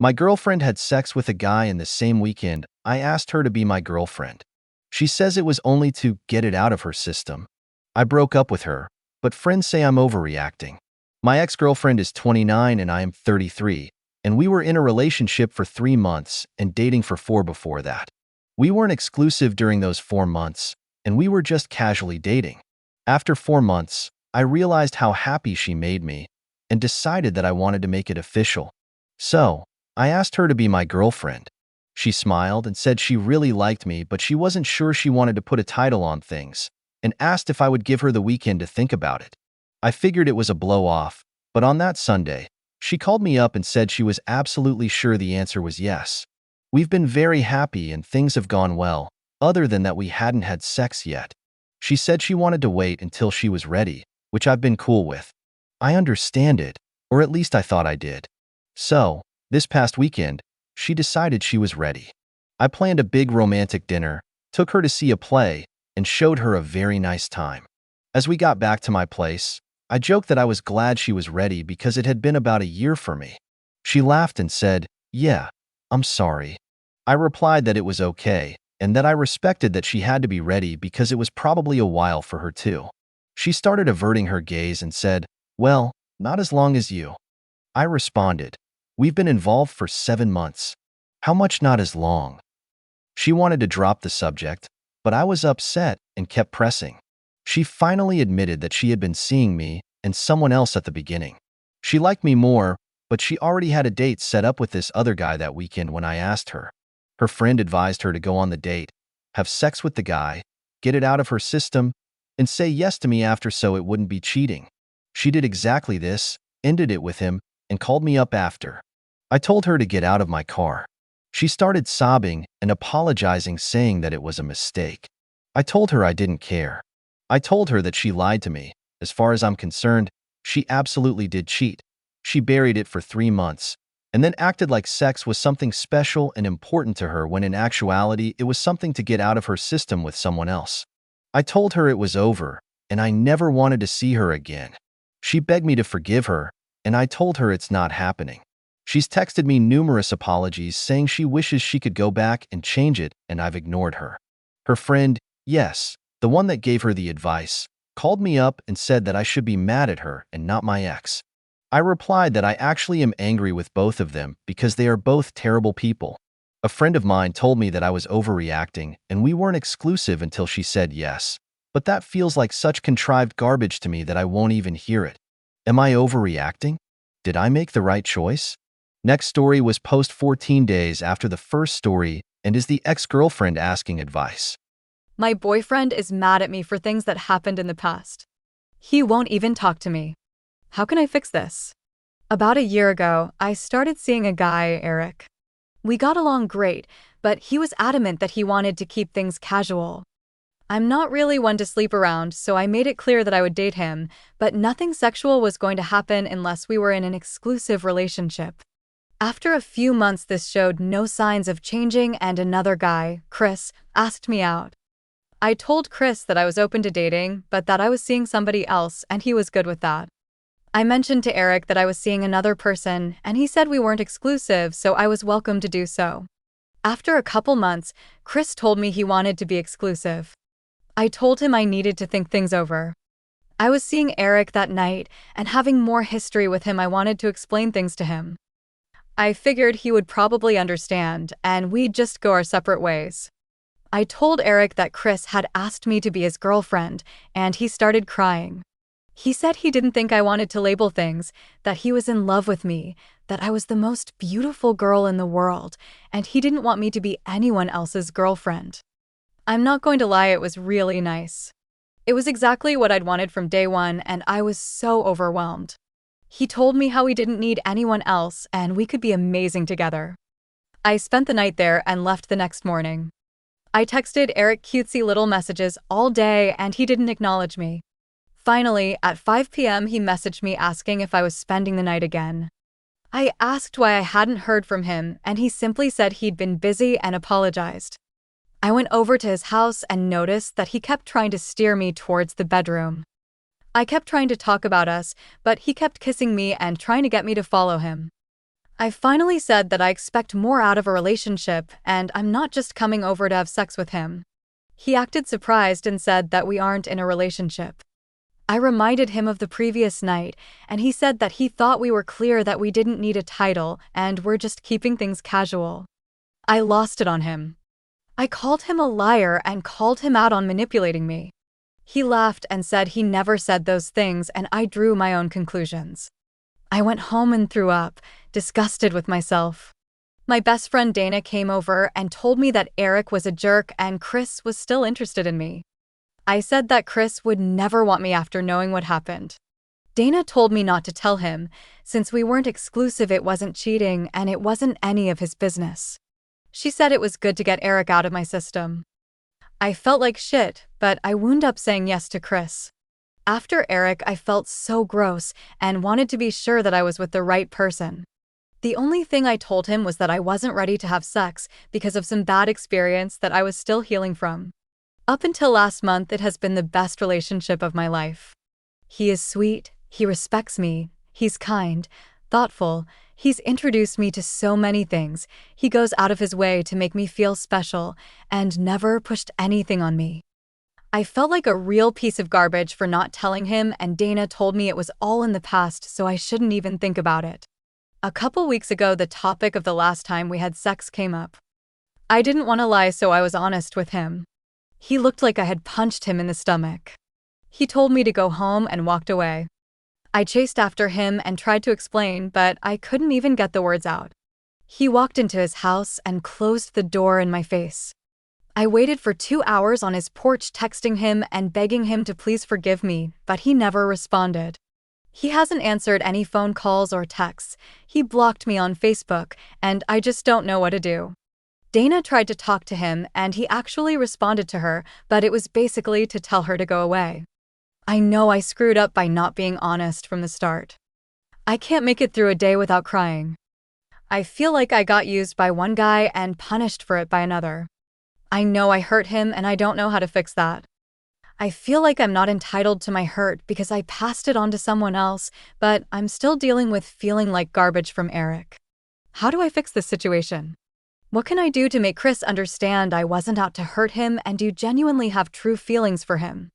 My girlfriend had sex with a guy in the same weekend. I asked her to be my girlfriend. She says it was only to get it out of her system. I broke up with her, but friends say I'm overreacting. My ex-girlfriend is 29 and I am 33, and we were in a relationship for 3 months and dating for 4 before that. We weren't exclusive during those 4 months, and we were just casually dating. After 4 months, I realized how happy she made me and decided that I wanted to make it official. So, I asked her to be my girlfriend. She smiled and said she really liked me, but she wasn't sure she wanted to put a title on things, and asked if I would give her the weekend to think about it. I figured it was a blow-off, but on that Sunday, she called me up and said she was absolutely sure the answer was yes. We've been very happy and things have gone well, other than that we hadn't had sex yet. She said she wanted to wait until she was ready, which I've been cool with. I understand it, or at least I thought I did. So, this past weekend, she decided she was ready. I planned a big romantic dinner, took her to see a play, and showed her a very nice time. As we got back to my place, I joked that I was glad she was ready because it had been about a year for me. She laughed and said, "Yeah, I'm sorry." I replied that it was okay, and that I respected that she had to be ready because it was probably a while for her too. She started averting her gaze and said, "Well, not as long as you." I responded, "We've been involved for 7 months. How much not as long?" She wanted to drop the subject, but I was upset and kept pressing. She finally admitted that she had been seeing me and someone else at the beginning. She liked me more, but she already had a date set up with this other guy that weekend when I asked her. Her friend advised her to go on the date, have sex with the guy, get it out of her system, and say yes to me after so it wouldn't be cheating. She did exactly this, ended it with him, and called me up after. I told her to get out of my car. She started sobbing and apologizing, saying that it was a mistake. I told her I didn't care. I told her that she lied to me. As far as I'm concerned, she absolutely did cheat. She buried it for 3 months, and then acted like sex was something special and important to her when in actuality it was something to get out of her system with someone else. I told her it was over, and I never wanted to see her again. She begged me to forgive her, and I told her it's not happening. She's texted me numerous apologies saying she wishes she could go back and change it, and I've ignored her. Her friend, yes, the one that gave her the advice, called me up and said that I should be mad at her and not my ex. I replied that I actually am angry with both of them because they are both terrible people. A friend of mine told me that I was overreacting and we weren't exclusive until she said yes, but that feels like such contrived garbage to me that I won't even hear it. Am I overreacting? Did I make the right choice? Next story was post 14 days after the first story and is the ex-girlfriend asking advice. My boyfriend is mad at me for things that happened in the past. He won't even talk to me. How can I fix this? About a year ago, I started seeing a guy, Eric. We got along great, but he was adamant that he wanted to keep things casual. I'm not really one to sleep around, so I made it clear that I would date him, but nothing sexual was going to happen unless we were in an exclusive relationship. After a few months, this showed no signs of changing, and another guy, Chris, asked me out. I told Chris that I was open to dating, but that I was seeing somebody else, and he was good with that. I mentioned to Eric that I was seeing another person, and he said we weren't exclusive, so I was welcome to do so. After a couple months, Chris told me he wanted to be exclusive. I told him I needed to think things over. I was seeing Eric that night, and having more history with him, I wanted to explain things to him. I figured he would probably understand, and we'd just go our separate ways. I told Eric that Chris had asked me to be his girlfriend, and he started crying. He said he didn't think I wanted to label things, that he was in love with me, that I was the most beautiful girl in the world, and he didn't want me to be anyone else's girlfriend. I'm not going to lie, it was really nice. It was exactly what I'd wanted from day one, and I was so overwhelmed. He told me how he didn't need anyone else, and we could be amazing together. I spent the night there and left the next morning. I texted Eric cutesy little messages all day, and he didn't acknowledge me. Finally, at 5 p.m., he messaged me asking if I was spending the night again. I asked why I hadn't heard from him, and he simply said he'd been busy and apologized. I went over to his house and noticed that he kept trying to steer me towards the bedroom. I kept trying to talk about us, but he kept kissing me and trying to get me to follow him. I finally said that I expect more out of a relationship and I'm not just coming over to have sex with him. He acted surprised and said that we aren't in a relationship. I reminded him of the previous night, and he said that he thought we were clear that we didn't need a title and we're just keeping things casual. I lost it on him. I called him a liar and called him out on manipulating me. He laughed and said he never said those things, and I drew my own conclusions. I went home and threw up, disgusted with myself. My best friend Dana came over and told me that Eric was a jerk and Chris was still interested in me. I said that Chris would never want me after knowing what happened. Dana told me not to tell him, since we weren't exclusive, it wasn't cheating and it wasn't any of his business. She said it was good to get Eric out of my system. I felt like shit, but I wound up saying yes to Chris. After Eric, I felt so gross and wanted to be sure that I was with the right person. The only thing I told him was that I wasn't ready to have sex because of some bad experience that I was still healing from. Up until last month, it has been the best relationship of my life. He is sweet, he respects me, he's kind, thoughtful, he's introduced me to so many things, he goes out of his way to make me feel special, and never pushed anything on me. I felt like a real piece of garbage for not telling him, and Dana told me it was all in the past, so I shouldn't even think about it. A couple weeks ago, the topic of the last time we had sex came up. I didn't want to lie, so I was honest with him. He looked like I had punched him in the stomach. He told me to go home and walked away. I chased after him and tried to explain, but I couldn't even get the words out. He walked into his house and closed the door in my face. I waited for 2 hours on his porch, texting him and begging him to please forgive me, but he never responded. He hasn't answered any phone calls or texts. He blocked me on Facebook, and I just don't know what to do. Dana tried to talk to him, and he actually responded to her, but it was basically to tell her to go away. I know I screwed up by not being honest from the start. I can't make it through a day without crying. I feel like I got used by one guy and punished for it by another. I know I hurt him, and I don't know how to fix that. I feel like I'm not entitled to my hurt because I passed it on to someone else, but I'm still dealing with feeling like garbage from Eric. How do I fix this situation? What can I do to make Chris understand I wasn't out to hurt him and do genuinely have true feelings for him?